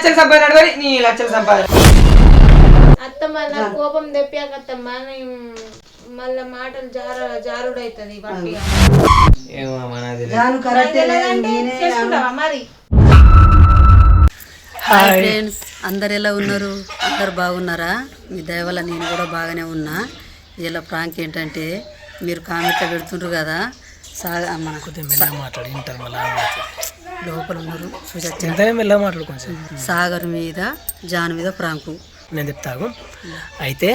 లక్షలు సంపాదన నీ లక్షలు సంపాదన అత్తమ్మ నా కోపం తెప్పాకత్తమ్మ మళ్ళా మాటలు జారుడైతది గట్టిగా మరి. హాయ్ ఫ్రెండ్స్, అందరు ఎలా ఉన్నారు? అందరు బాగున్నారా? మీ దయ వల్ల నేను కూడా బాగానే ఉన్నా. ఇలా ప్రాంక్ ఏంటంటే మీరు కామెంట్లో పెడుతుండ్రు కదా, లోపల ఉన్నారు సాగర్ మీద జాన్ మీద ప్రాంకు నేను చెప్తాను. అయితే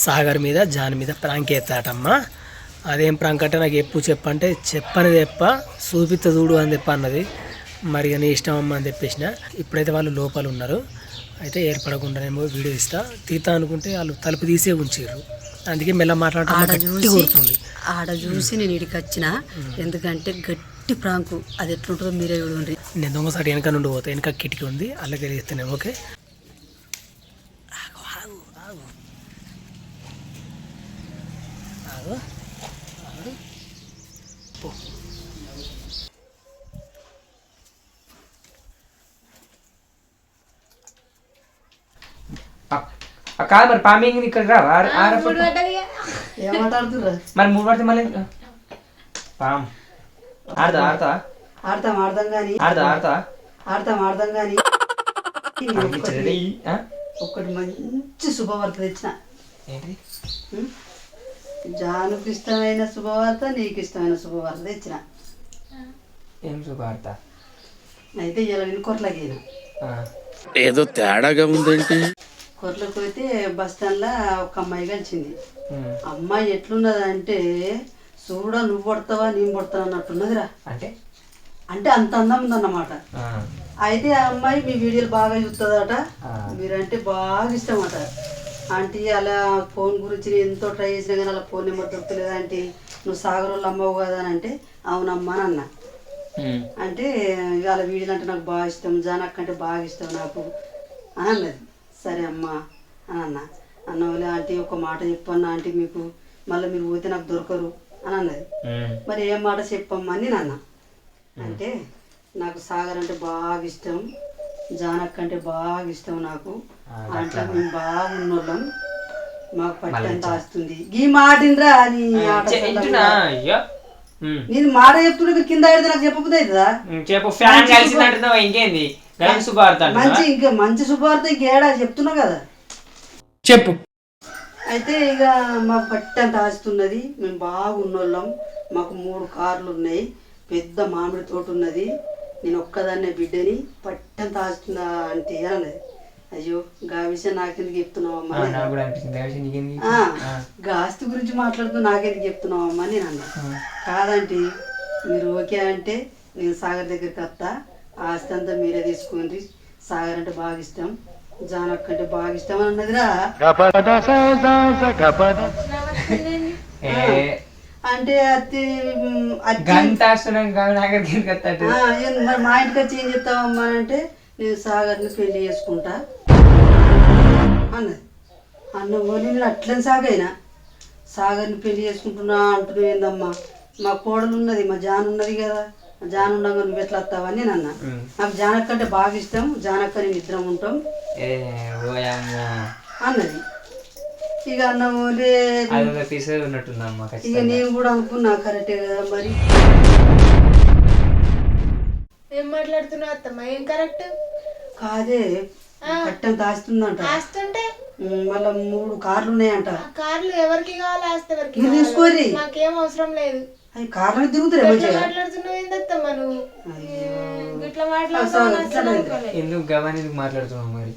సాగర్ మీద జాన్ మీద ప్రాంక్ ఎత్తాటమ్మా. అదేం ప్రాంక్ అంటే నాకు ఎప్పుడు చెప్పంటే చెప్పని చెప్ప చూపిత చూడు అని చెప్ప అన్నది. మరి నీ ఇష్టం అమ్మ అని చెప్పేసిన. ఇప్పుడైతే వాళ్ళు లోపల ఉన్నారు. అయితే ఏర్పడకుండానేమో వీడియో ఇస్తా తీతా అనుకుంటే వాళ్ళు తలుపు తీసే ఉంచారు. అందుకే మెల్ల మాట్లాడుతుంది. ఆడ చూసి నేను ఇడికి వచ్చిన, ఎందుకంటే గట్టి ప్రాంకు. అది ఎట్లుంటుందో మీరే చూడండి. నేను దొంగసారి వెనక నుండి పోతా. వెనక కిటికీ ఉంది, అలాగే చేస్తాను. ఓకే కాదు మరి పామింగ్ ఇక్కడ రావా? ఏమాటాడుతుర్రా? మరి 3 పడితే మళ్ళీ పామ్ ఆడతా ఆడతా ఆడతాం కానీ ఒక్కటి మంచి శుభవార్త తెచ్చిన. జానుకు ఇష్టమైన శుభవార్త, నీకు ఇష్టమైన శుభవార్త తెచ్చిన. ఏం శుభవార్త? అయితే ఇలా నేను కొట్లకైనా ఏదో తేడాగా ఉందేంటి. కొట్లకు పోతే బస్ స్టాండ్ లో ఒక అమ్మాయి కలిసింది. అమ్మాయి ఎట్లున్నదంటే చూడా నువ్వు పడతావా నేను పడతావా అన్నట్టున్నదిరా. అంటే అంత అందం ఉందన్నమాట. అయితే ఆ అమ్మాయి మీ వీడియోలు బాగా చూస్తుందట, మీరంటే బాగా ఇష్టం అట. ఆంటీ అలా ఫోన్ గురించి ఎంతో ట్రై చేసినా కానీ అలా ఫోన్ నెంబర్ దొరకలేదు ఆంటీ, నువ్వు సాగర్ వాళ్ళు అమ్మవు కదా అని అంటే అవునమ్మా అని అన్నా. అంటే వాళ్ళ వీడియోలు అంటే నాకు బాగా ఇష్టం, జానక్ అంటే బాగా ఇష్టం నాకు అని అన్నది. సరే అమ్మా అని అన్న వాళ్ళే ఆంటీ ఒక మాట చెప్పన్నా ఆంటీ, మీకు మళ్ళీ మీరు పోతే నాకు దొరకరు అని అన్నది. మరి ఏం మాట చెప్పమ్మా అని నేను అన్నా. అంటే నాకు సాగర్ అంటే బాగా ఇష్టం, జానక్ అంటే బాగా ఇష్టం నాకు. అంటే మేము బాగున్నోళ్ళం, మాకు పట్టంత ఆస్తుంది. ఈ మాటిండ్రా అని నేను మాట చెప్తుండే కింద ఆడితే నాకు చెప్పబోతే అవుతుందా? ఇంకేంది మంచి ఇంకా మంచి శుభవార్త ఇంకేడా చెప్తున్నా కదా చెప్పు. అయితే ఇక మాకు పట్టంత ఆస్తున్నది, మేము బాగున్నోళ్ళం, మాకు 3 కార్లు ఉన్నాయి, పెద్ద మామిడి తోట ఉన్నది, నేను ఒక్కదాన్నే బిడ్డని, పట్టంత ఆస్తుందా అంటే అన్నది. అయ్యో గా విషయం నాకెందుకు చెప్తున్నావమ్మా, గా ఆస్తి గురించి మాట్లాడుతూ నాకెందుకు చెప్తున్నావమ్మా నేను అన్నా. కాదంటే మీరు ఓకే అంటే నేను సాగర్ దగ్గరికి వస్తా, ఆస్తి అంతా మీరే తీసుకోండి, సాగర్ అంటే బాగా ఇష్టం, జానక్ అంటే బాగా ఇష్టం అని అన్నదిరా. అంటే మరి మా ఇంటికి వచ్చి ఏం చెప్తావమ్మా అంటే నేను సాగర్ని పెళ్లి చేసుకుంటా అన్నది. అన్నమో నేను అట్లని సాగైనా సాగర్ని పెళ్లి చేసుకుంటున్నా అంటున్నావు ఏందమ్మా, మా కోడలు ఉన్నది, మా జాన్ ఉన్నది కదా, జాన్ ఉండగా నువ్వు ఎట్లా వస్తావని నేను అన్నా. నాకు జానక్ అంటే బాగా ఇష్టం, జానక్ అని నిద్రం ఉంటాం అన్నది. ఇక అన్నము ఇక నేను కూడా అనుకున్నా కరెక్టే కదా. మరి ఏం మాట్లాడుతున్నావు అత్తమ్మ? ఏం కరెక్ట్ కాదే, పట్టంత ఆస్తుందంట. ఆస్తుంటే మళ్ళా 3 కార్లు ఉన్నాయంట. కార్లు ఎవరికి కావాలి? ఆస్తి ఎవరికి తీసుకోరి, నాకేం అవసరం లేదు. అవి కార్లు తిరుగుతారు. మాట్లాడుతున్నావు ఏందత్తమ్మ నువ్వు? ఇట్లా మాట్లాడుతున్నావు ఎందుకు గవాని మాట్లాడుతున్నావు? మరి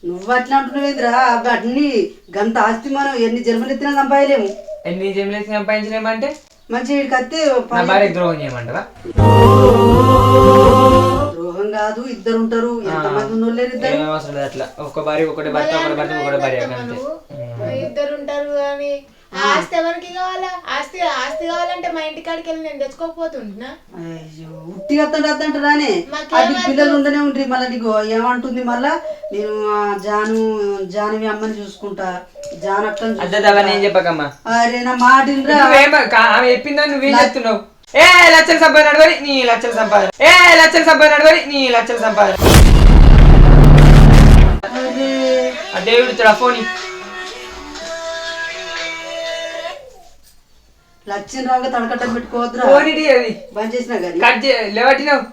నువ్వు అట్లా అంటున్నావు ఏంద్రా? అన్ని గంత ఆస్తి మనం ఎన్ని జన్మలు ఎత్తినా సంపాదలేము. ఎన్ని జన్మలు ఎత్తి సంపాదించలేమంటే మంచి కత్తే ద్రోహం చేయమంటారా? ద్రోహం కాదు, ఇద్దరు ఉంటారు, ఎంతమంది ఉన్నోళ్ళే ఇద్దరు. అట్లా ఒక భార్య ఒకటి భర్త, ఒకటి భర్త ఒకటి భార్య, ఇద్దరు ఉంటారు. కానీ ఆస్తి ఎవరికి కావాలా? ఆస్తి కావాలంటే మా ఇంటి కాడికి వెళ్ళి నేను తెచ్చుకోకపోతుంటున్నా. అయ్యో ఉట్టిగా అత్తంటారానే, అది పిల్లలు ఉండనే ఉంటారు. మళ్ళీ నీకు ఏమంటుంది, మళ్ళా నేను జానవి అమ్మని చూసుకుంటా, జానక్కని చెప్పకమ్మా. అరే నా మాట చెప్పిందో నువ్వేం చెప్తున్నావు? లక్షలు సంపాదన నీ లక్షలు సంపాదన, లక్షలు సంపాదన నీ లక్షలు సంపాదన. దేవుడు ఇస్తాడు ఫోన్ లక్ష్యం రాగా తడకట్ట పెట్టుకోవద్దురా ఫోన్ ఇటీ అది బంద్ చేసినా కానీ కట్ లేవట్టినావు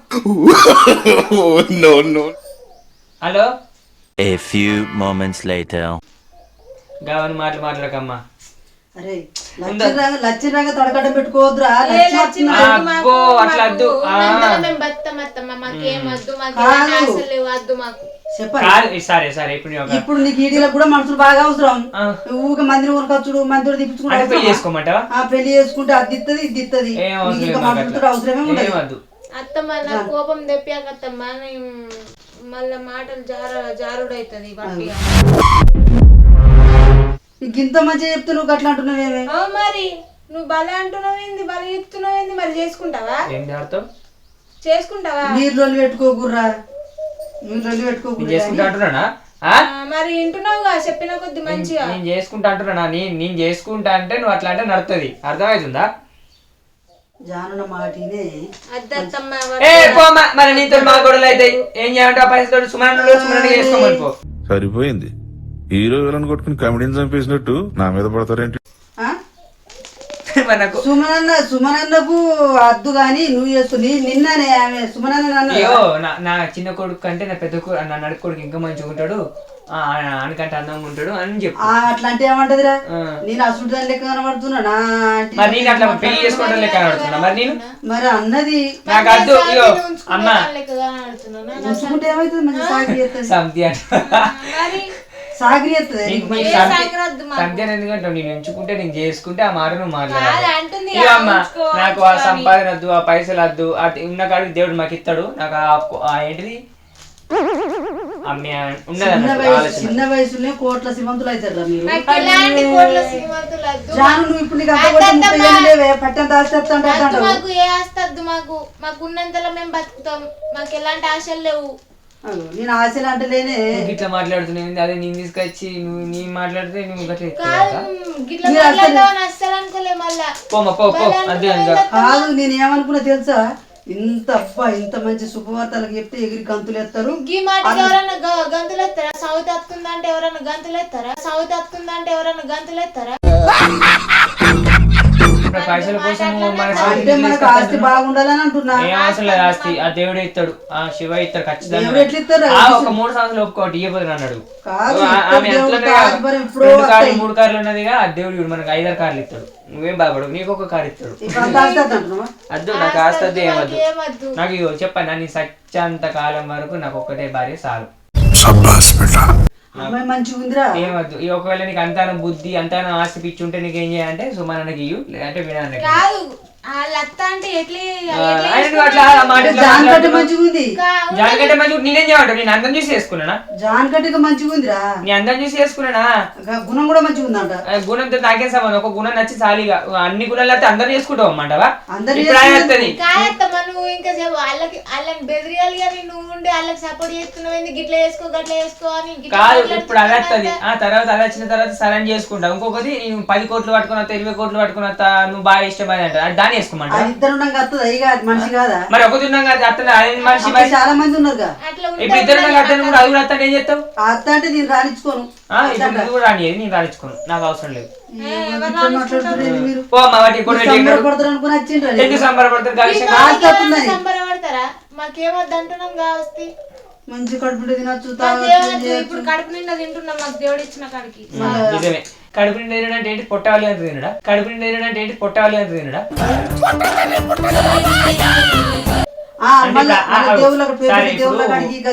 hello A few moments later. గావని మాట్లాడకమ్మా అరే లక్ష్యం రాగా తడకట్ట పెట్టుకోవద్దురా అబ్బో అట్లా వద్దు మేము బతమత్తమ్మ మాకేం వద్దు మాకు ఆశలు లేవు వద్దు మాకు చెప్పండి సరే ఇప్పుడు నీకు ఈడీలకు కూడా మనుషులు బాగా అవసరం ఊక మందిని కొనుకొచ్చుడు మందిని తిప్పించుకుంటా పెళ్లి చేసుకోమంటావా పెళ్లి చేసుకుంటే అది ఇత్తది ఇది ఇత్తది ఇంకా మనుషులతో అవసరమే ఉండదు అత్తమ్మ నా కోపం తెప్పాకత్తమ్మ మళ్ళా మాటలు జారుడైతది వట్టిగా నీకు ఇంత మంచిగా చెప్తే నువ్వు అట్లా అంటున్నావేమే మరి నువ్వు బల అంటున్నావేంది బల చెప్తున్నావేంది మరి చేసుకుంటావా ఏం జాగ్రత్త చేసుకుంటావా మీరు లొల్లి పెట్టుకోకుర్రా మీరు లొల్లి పెట్టుకోకుర్రా చేసుకుంటా అంటున్నానా మరి వింటున్నావుగా చెప్పిన కొద్ది మంచిగా నేను చేసుకుంటా అంటున్నా నేను చేసుకుంటా అంటే నువ్వు అట్లా అంటే నడుతుంది అర్థమవుతుందా జానున్న మాటినే అద్దత్తమ్మ ఏ పోమ్మా మరి నీతో మా గొడవలు అవుతాయి ఏం చేయాలంటే ఆ పైసలు సుమరణ చేసుకోమని పో సరిపోయింది హీరో విలన్ కొట్టుకుని కమెడీని చంపేసినట్టు నా మీద పడతారేంటి మనకు సుమనన్నకు అద్దు గాని నువ్వు చేసుకో నిన్ననే ఆమె సుమనన్న అయ్యో నా చిన్న కొడుకు కంటే నా పెద్ద కొడుకు నా నడుపు కొడుకు ఇంకా మంచిగా ఉంటాడు అనకంటే అందంగా ఉంటాడు అని చెప్పు అట్లా అంటే ఏమంటదిరా నేను అసలు దాని లెక్క కనబడుతున్నా మరి నేను అట్లా పెళ్లి చేసుకోవడం లెక్క కనబడుతున్నా మరి నేను మరి అన్నది నాకు అద్దు ఇగో అమ్మా ఉంచుకుంటే ఏమైతుంది మంచి సాగిరి చేస్తుంది సంతి అంటే సాగిరి చేస్తుంది సంతి అని ఎందుకంటావు నేను ఉంచుకుంటే నేను చేసుకుంటే ఆ మాట నువ్వు మాట్లాడాలి ఇక అమ్మ నాకు ఆ సంపాదన వద్దు ఆ పైసలు వద్దు ఉన్న కాడికి దేవుడు మాకు ఇస్తాడు నాకు ఏంటిది చిన్న వయసులోనే కోట్ల శ్రీమంతులు అవుతారు మీరు నువ్వు ఇప్పుడు నీకు పట్టంత మాకు ఏ ఆస్తద్దు మాకు ఉన్నంతలో మేము బతుకుతాం మాకు ఎలాంటి ఆశలు లేవు నేను ఆశలు అంటలేనే ఇట్లా మాట్లాడుతున్నావు అదే నేను తీసుకొచ్చి నువ్వు నీ మాట్లాడితే నువ్వు అస్సలు అనుకోలే మళ్ళా కాదు నేను ఏమనుకున్నా తెలుసా ఇంత మంచి శుభవార్తలకు చెప్తే ఎగిరి గంతులు ఎత్తారు ఈ మాటకి ఎవరన్నా గంతులు ఎత్తారా సౌత్ అత్తుందంటే ఎవరన్నా గంతులు ఎత్తారా సౌత్ అత్తుందంటే ఎవరన్నా గంతులు ఎత్తారా పైసల కోసం అంటే మనకు ఆస్తి బాగుండాలని అంటున్నా ఏం అవసరం లేదు ఆస్తి ఆ దేవుడే ఇస్తాడు ఆ శివ ఇస్తాడు ఖచ్చితంగా ఒక 3 సంవత్సరాలు ఒప్పుకోటి ఇవ్వబోదు అన్నాడు ఆమె 3 కార్లు ఉన్నదిగా ఆ దేవుడు మనకు 5 కార్లు ఇస్తాడు నువ్వేం బాధపడు నీకు ఒక కారు ఇస్తాడు అద్దు నాకు ఆస్తి వద్దు ఏమద్దు నాకు ఇగో చెప్పండి నీ సత్యంత కాలం వరకు నాకు ఒక్కటే భార్య చాలు మంచిగా ఉందిరా ఏమద్దు ఈ ఒకవేళ నీకు అంతానం బుద్ధి అంతానం ఆస్తి పిచ్చి ఉంటే నీకు ఏం చేయాలంటే సుమనకి ఇయ్యు లేదంటే వినానికి జానకంటే మంచిగా నేనేం చేయమంటావు నేను అందం చూసి చేసుకున్నానా జానకంటే మంచిగా ఉందిరా నీ అందం చూసి చేసుకున్నానా గుణం కూడా మంచిగా ఉందంట గుణంతో నాకేం సంబంధం ఒక గుణం నచ్చి చాలీగా అన్ని గుణాలు అయితే అందరు చేసుకుంటావు అమ్మంటావా నువ్వు ఇంకా వాళ్ళని బెదిరియాలి కానీ నువ్వు ఉండి వాళ్ళకి సపోర్ట్ చేస్తున్నావు గిట్లా చేసుకో గట్లా చేసుకో అని కాదు ఇప్పుడు అలా వస్తుంది ఆ తర్వాత అలా వచ్చిన తర్వాత సరైన చేసుకుంటావు ఇంకొకటి నేను 10 కోట్లు పట్టుకుని వస్తా 20 కోట్లు పట్టుకుని వస్తా నువ్వు బాగా ఇష్టమైన అంట దాన్ని వేసుకోమంటా మనిషి కాదా మరి ఒకటి ఉన్నాం కదా అట్లా మనిషి చాలా మంది ఉన్నారు ఇప్పుడు ఇద్దరు అతను కూడా అది కూడా అత్త ఏం చేస్తావు అత్త అంటే నేను రాణించుకోను ఇప్పుడు కూడా రానియదు నేను రాణించుకోను నాకు అవసరం లేదు సంబరపడతారా మాకేమద్దు అంటున్నాం కావస్తి మంచి కడుపు తినొచ్చు ఇప్పుడు కడుపు నిండా తింటున్నాం మాకు దేవుడు ఇచ్చిన కాడికి నిజమే కడుపు నిండా తినడంటే ఏంటి పొట్టాలి అంత తినడా కడుపు నిండా తినడంటే ఏంటి పొట్టాలి అంత తినడా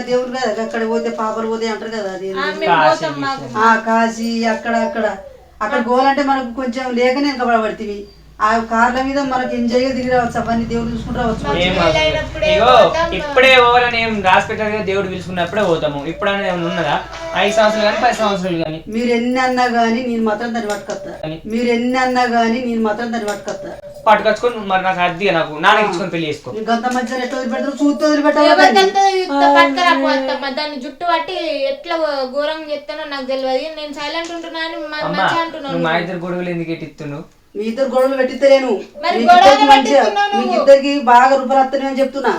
దేవుళ్ళు అక్కడ పోతే పాపలు పోతే అంటారు కదా అది కాశీ అక్కడ పోవాలంటే మనకు కొంచెం లేకనే పడబడుతుంది ఆ కార్ల మీద మనకి ఎంజాయ్ గా తిరిగి రావచ్చు అవన్నీ దేవుడు చూసుకుంటూ రావచ్చు ఇప్పుడే పోవాలని ఏం రాసి పెట్టారు దేవుడు పిలుచుకున్నప్పుడే పోతాము ఇప్పుడు అనేది ఏమైనా ఉన్నదా 5 సంవత్సరాలు కానీ 10 సంవత్సరాలు కానీ మీరు ఎన్ని అన్నా గానీ నేను మాత్రం దాన్ని పట్టుకొస్తా పట్టుకొచ్చుకొని మరి నాకు అద్దె నాకు నాన్నకి ఇచ్చుకొని పెళ్లి చేసుకో గంత మధ్య ఎట్లా వదిలిపెడతారు చూస్తూ వదిలిపెట్టాలి దాన్ని జుట్టు పట్టి ఎట్లా ఘోరంగా చెప్తానో నాకు తెలియదు నేను సైలెంట్ ఉంటున్నా అని అంటున్నాను మా ఇద్దరు గొడవలు ఎందుకు ఎట్టిస్తున్నావు మీ ఇద్దరు గొడవలు పెట్టిస్తలేను మీకు ఇద్దరికి బాగా రూపాయలు వస్తున్నాయి అని చెప్తున్నా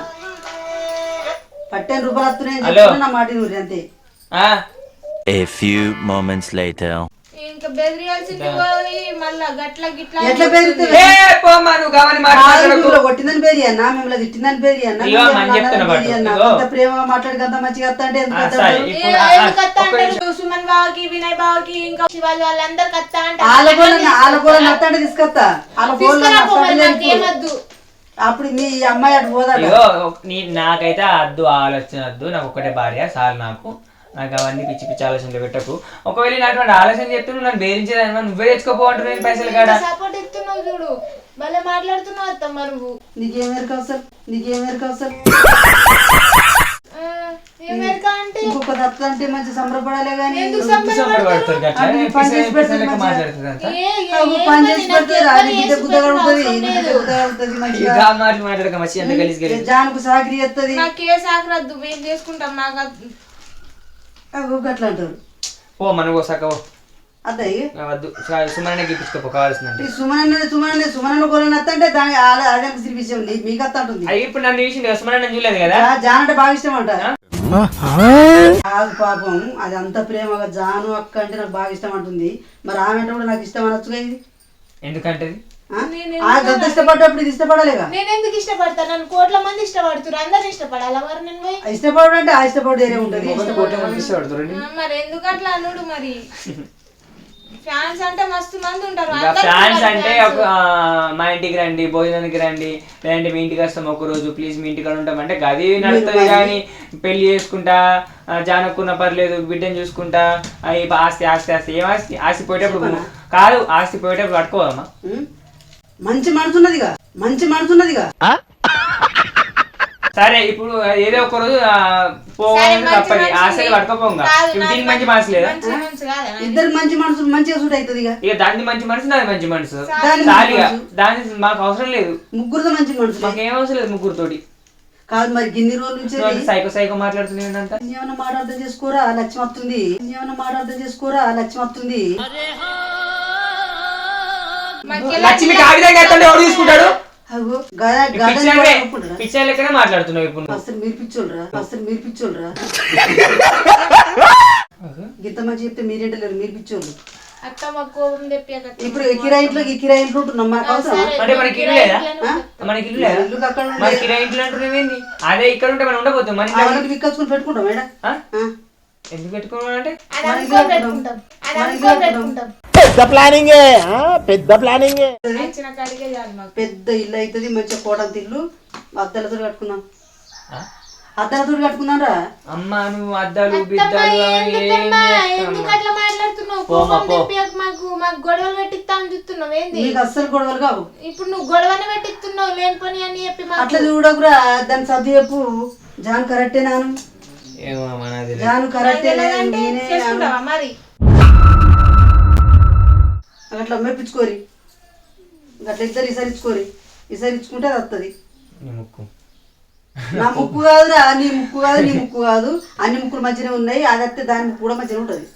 10 రూపాయలు వస్తున్నాయి అని చెప్తున్నా నా మాట అంతే A few moments later. ఇంకా బెదిరియాల్సింది పోయి మళ్ళా గట్ల గిట్ల ఎట్లా బెదిరితే కొట్టిందని పేరు అన్న మిమ్మల్ని తిట్టిందని పేరు అన్న ప్రేమ మాట్లాడి అంత మంచిగా అంటే ఎందుకు సుమన్ బావకి వినయ్ బావకి ఇంకా శివాజీ వాళ్ళందరికి వస్తా అంటే వాళ్ళ కూడా నత్తంటే తీసుకొస్తా ఏమద్దు అప్పుడు మీ అమ్మాయి అటు పోదా నాకైతే అద్దు ఆలోచన వద్దు నాకు ఒకటే భార్య చాలు నాకు అవన్నీ పిచ్చి పిచ్చి ఆలోచనలు పెట్టకు. ఒకవేళ అటువంటి ఆలోచన చెప్తే నన్ను బేరించేదాన్ని నువ్వే తెచ్చుకోపోంటు నేను పైసలు కాడ సపోర్ట్ ఇస్తున్నావు చూడు భలే మాట్లాడుతున్నావు అత్తమ్మ నువ్వు. నీకేమేరకు అవసరం అంటే ఇంకొక దత్త అంటే మంచి సంబరపడాలి కానీ జానుకు సాకరి ఎత్తది నాకే సాకరద్దు మేము చేసుకుంటాం నాకు అట్లా అంటారు. ఓ మనకు సక్క అద్దయ్య వద్దు సుమనే గీపించుకోపో కావాల్సిందంటే సుమనన్న కోలని అత్త అంటే దాని అదే విషయం మీకు అత్త ఉంటుంది. ఇప్పుడు నన్ను చూసింది సుమనే చూడలేదు కదా జాన్ అంటే బాగా ఇష్టం అంట కాదు పాపం అది అంత ప్రేమగా జాను అక్క అంటే నాకు బాగా ఇష్టం అంటుంది. మరి ఆమె అంటే కూడా నాకు ఇష్టం అనొచ్చుగా ఇది ఎందుకంటే గంత ఇష్టపడ్డప్పుడు ఇది ఇష్టపడాలిగా. నేను ఎందుకు ఇష్టపడతాను నన్ను కోట్ల మంది ఇష్టపడుతున్నారు అందరు ఇష్టపడాలా మరి నేను ఇష్టపడు అంటే ఆ ఇష్టపడు వేరే ఉంటది మరి ఎందుకు అట్లా అనుడు మరి ఫ్యాన్స్ అంటే మస్తు మంది ఉంటారు ఫ్యాన్స్ అంటే మా ఇంటికి రండి భోజనానికి రండి లేదంటే మీ ఇంటికి వస్తాం ఒక రోజు ప్లీజ్ మీ ఇంటికి ఉంటాం అంటే గది నడుస్తుంది కానీ పెళ్లి చేసుకుంటా జానక్కున్న పర్లేదు బిడ్డను చూసుకుంటా ఆస్తి ఆస్తి ఆస్తి ఏం ఆస్తి ఆస్తి పోయేటప్పుడు కాదు ఆస్తి పోయేటప్పుడు పట్టుకోవమ్మా మంచి మనసున్నదిగా సరే ఇప్పుడు ఏదో ఒక రోజు పోవాలి తప్పది ఆశలు పట్టుకోపోగా దీనికి మంచి మనసు లేదా ఇద్దరు మంచి మనసు మంచిగా సూట్ అవుతుంది ఇక దాని మంచి మనసు దాని మంచి మనసు దాని మాకు అవసరం లేదు ముగ్గురుతో మంచి మనసు మాకు ఏం అవసరం లేదు ముగ్గురుతోటి కాదు మరి గిన్ని రోజుల నుంచి సైకో మాట్లాడుతుంది ఏంటంటే ఏమన్నా మాట అర్థం చేసుకోరా లక్ష్యం వస్తుంది లక్ష్మి కాగితం ఎవరు తీసుకుంటాడు పిచ్చోళ్ళరా పిచ్చర్ లెక్కనే మాట్లాడుతున్నావు ఇప్పుడు అసలు మీరు పిచ్చోళ్ళరా గిత్త మంచి చెప్తే మీరేంటలేరు మీరు పిచ్చోళ్ళు. అత్తమ్మ కోపం తెప్పాక ఇప్పుడు కిరాయి ఇంట్లో ఉంటున్నాం మాకు అవసరం అంటే మనకి ఇల్లు లేదా మనకి ఇల్లు లేదా మన కిరాయి ఇంట్లో అంటున్నావేంది అదే ఇక్కడ ఉంటే మనం ఉండబోతాం మన విక్కచ్చుకుని పెట్టుకుంటాం మేడం ఎందుకు పెట్టుకోవాలంటే పెద్ద ఇల్లు అవుతుంది మంచిగా కోటంత ఇల్లు అద్దలతో కట్టుకుందాం రా అమ్మా నువ్వు అద్దాలు బిద్దాలు ఎందుకు అట్లా మాట్లాడుతున్నావు కోపం తెప్పాక మాకు గొడవలు పెట్టిస్తా అని చూస్తున్నావు ఏంది నీకు అస్సలు గొడవలు కావు ఇప్పుడు నువ్వు గొడవని పెట్టిస్తున్నావు లేని పని అని చెప్పి అట్లా చూడకురా దాని సర్ది చెప్పు జాన్ కరెక్టే నాను జాను కరెక్టే మరి అట్లా మెప్పించుకోరి అట్లా ఇద్దరు ఈసారి ఇచ్చుకుంటే అది వస్తుంది. నా ముక్కు కాదురా నీ ముక్కు కాదు అన్ని ముక్కులు మంచిగా ఉన్నాయి అది వస్తే దాని ముక్కు కూడా మంచిగా ఉంటుంది.